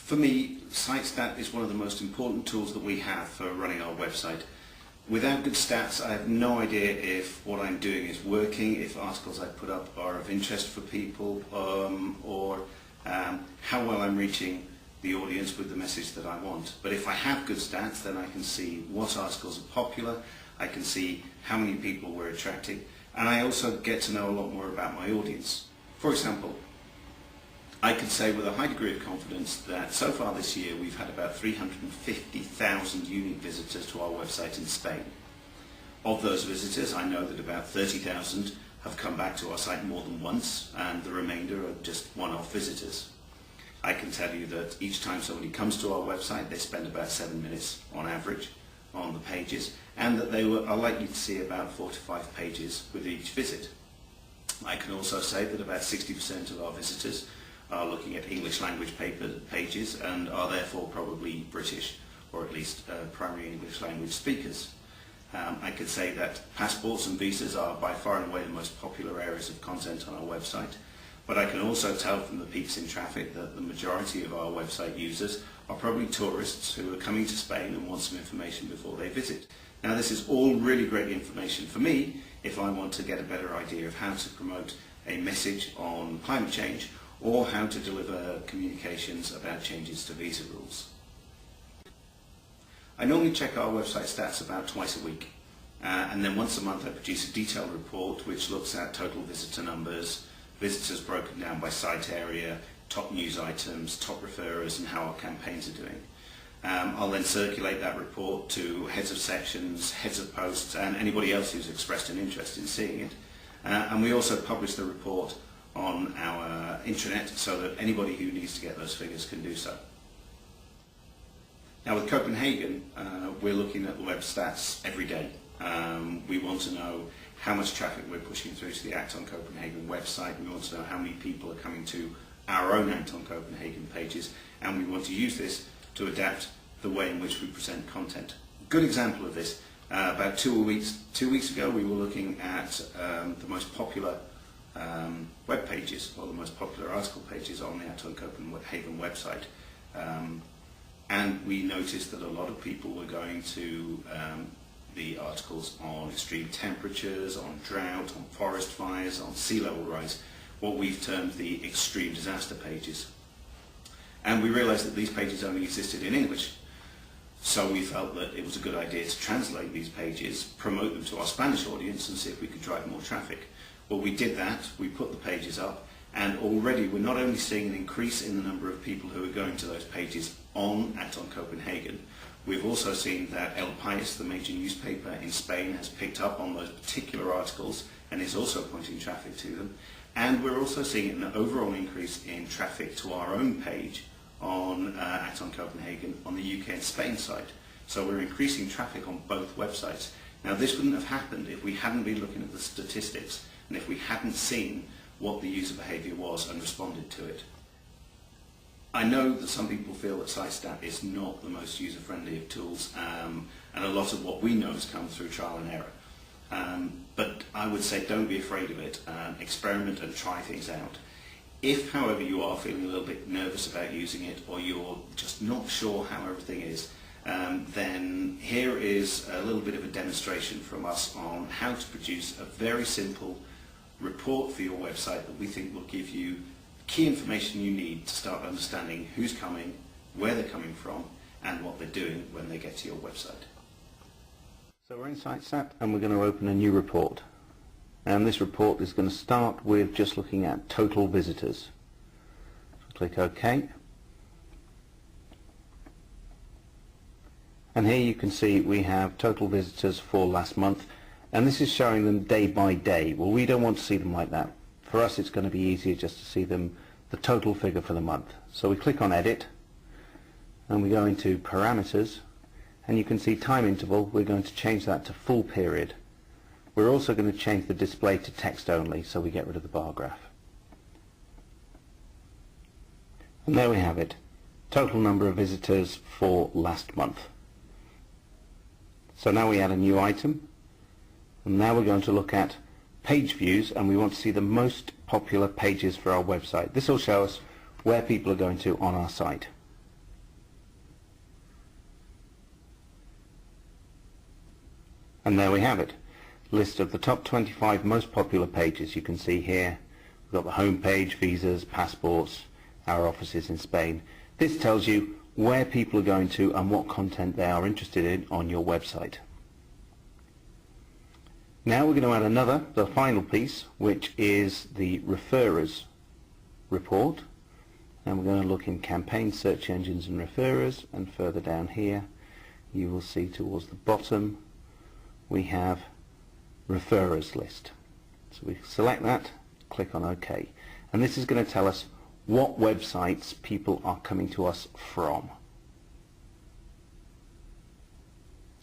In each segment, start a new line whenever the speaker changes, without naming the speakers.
For me, Sitestat is one of the most important tools that we have for running our website. Without good stats, I have no idea if what I'm doing is working, if articles I put up are of interest for people, or how well I'm reaching the audience with the message that I want. But if I have good stats, then I can see what articles are popular, I can see how many people we're attracting, and I also get to know a lot more about my audience. For example, I can say with a high degree of confidence that so far this year we've had about 350,000 unique visitors to our website in Spain. Of those visitors, I know that about 30,000 have come back to our site more than once, and the remainder are just one-off visitors. I can tell you that each time somebody comes to our website, they spend about 7 minutes on average on the pages, and that they are likely to see about 4 to 5 pages with each visit. I can also say that about 60% of our visitors are looking at English language pages and are therefore probably British, or at least primary English language speakers. I could say that passports and visas are by far and away the most popular areas of content on our website, but I can also tell from the peaks in traffic that the majority of our website users are probably tourists who are coming to Spain and want some information before they visit. Now, this is all really great information for me if I want to get a better idea of how to promote a message on climate change, or how to deliver communications about changes to visa rules. I normally check our website stats about twice a week, and then once a month I produce a detailed report which looks at total visitor numbers, visitors broken down by site area, top news items, top referrers, and how our campaigns are doing. I'll then circulate that report to heads of sections, heads of posts, and anybody else who's expressed an interest in seeing it. And we also publish the report on our intranet so that anybody who needs to get those figures can do so. Now, with Copenhagen, we're looking at web stats every day. We want to know how much traffic we're pushing through to the Act on Copenhagen website. We want to know how many people are coming to our own Act on Copenhagen pages, and we want to use this to adapt the way in which we present content. A good example of this, about 2 weeks ago, we were looking at the most popular web pages, or the most popular article pages on the Act on Copenhagen website, and we noticed that a lot of people were going to the articles on extreme temperatures, on drought, on forest fires, on sea level rise, what we've termed the extreme disaster pages. And we realized that these pages only existed in English. So we felt that it was a good idea to translate these pages, promote them to our Spanish audience, and see if we could drive more traffic. Well, we did that, we put the pages up, and already we're not only seeing an increase in the number of people who are going to those pages on Act on Copenhagen, we've also seen that El País, the major newspaper in Spain, has picked up on those particular articles and is also pointing traffic to them. And we're also seeing an overall increase in traffic to our own page on Act on Copenhagen on the UK and Spain site. So we're increasing traffic on both websites. Now, this wouldn't have happened if we hadn't been looking at the statistics and if we hadn't seen what the user behaviour was and responded to it. I know that some people feel that Sitestat is not the most user-friendly of tools, and a lot of what we know has come through trial and error. But I would say don't be afraid of it, experiment and try things out. If, however, you are feeling a little bit nervous about using it, or you're just not sure how everything is, then here is a little bit of a demonstration from us on how to produce a very simple report for your website that we think will give you key information you need to start understanding who's coming, where they're coming from, and what they're doing when they get to your website.
So we're in Sitestat and we're going to open a new report. And this report is going to start with just looking at total visitors. So click OK. And here you can see we have total visitors for last month, and this is showing them day by day. Well, we don't want to see them like that. For us it's going to be easier just to see them, the total figure for the month. So we click on Edit and we go into Parameters, and you can see time interval. We're going to change that to full period. We're also going to change the display to text only, so we get rid of the bar graph. And there we have it, total number of visitors for last month. So now we add a new item, and now we're going to look at page views, and we want to see the most popular pages for our website. This will show us where people are going to on our site. And there we have it. List of the top 25 most popular pages. You can see here we've got the home page, visas, passports, our offices in Spain. This tells you where people are going to and what content they are interested in on your website. Now we're going to add the final piece, which is the referrers report. And we're going to look in campaign, search engines and referrers, and further down here you will see towards the bottom we have referrers list. So we select that, click on OK, and this is going to tell us what websites people are coming to us from.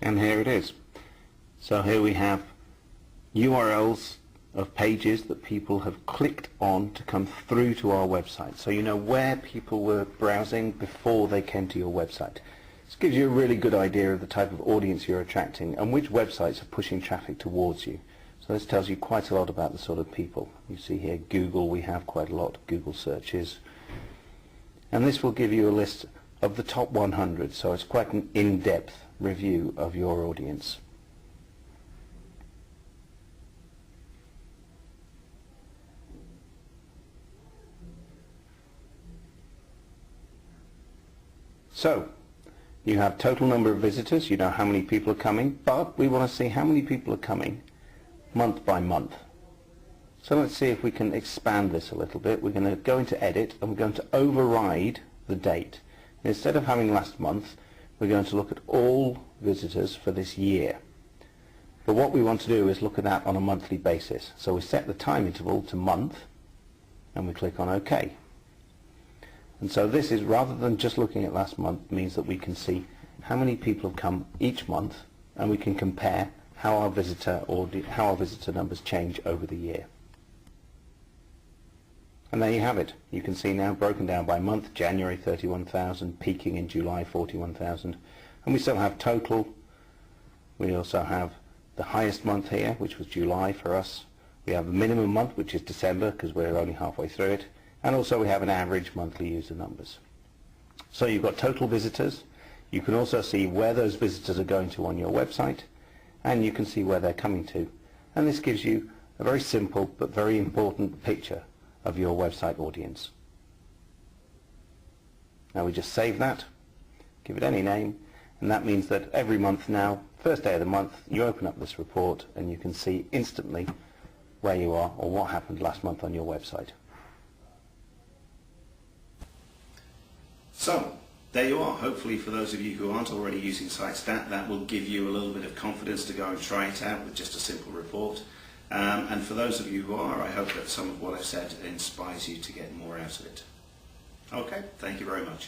And here it is. So here we have URLs of pages that people have clicked on to come through to our website. So you know where people were browsing before they came to your website. This gives you a really good idea of the type of audience you're attracting and which websites are pushing traffic towards you. So this tells you quite a lot about the sort of people. You see here Google, we have quite a lot, Google searches. And this will give you a list of the top 100, so it's quite an in-depth review of your audience. So, you have total number of visitors, you know how many people are coming, but we want to see how many people are coming month by month. So let's see if we can expand this a little bit. We're going to go into edit and we're going to override the date. Instead of having last month, we're going to look at all visitors for this year. But what we want to do is look at that on a monthly basis. So we set the time interval to month and we click on OK. And so this is, rather than just looking at last month, means that we can see how many people have come each month and we can compare how our visitor numbers change over the year. And there you have it. You can see now broken down by month, January 31,000, peaking in July 41,000. And we still have total. We also have the highest month here, which was July for us. We have the minimum month, which is December, because we're only halfway through it. And also we have an average monthly user numbers. So you've got total visitors. You can also see where those visitors are going to on your website, and you can see where they're coming to. And this gives you a very simple but very important picture of your website audience. Now we just save that, give it any name, and that means that every month now, first day of the month, you open up this report and you can see instantly where you are or what happened last month on your website.
So, there you are. Hopefully for those of you who aren't already using Sitestat, that will give you a little bit of confidence to go and try it out with just a simple report. And for those of you who are, I hope that some of what I've said inspires you to get more out of it. Okay, thank you very much.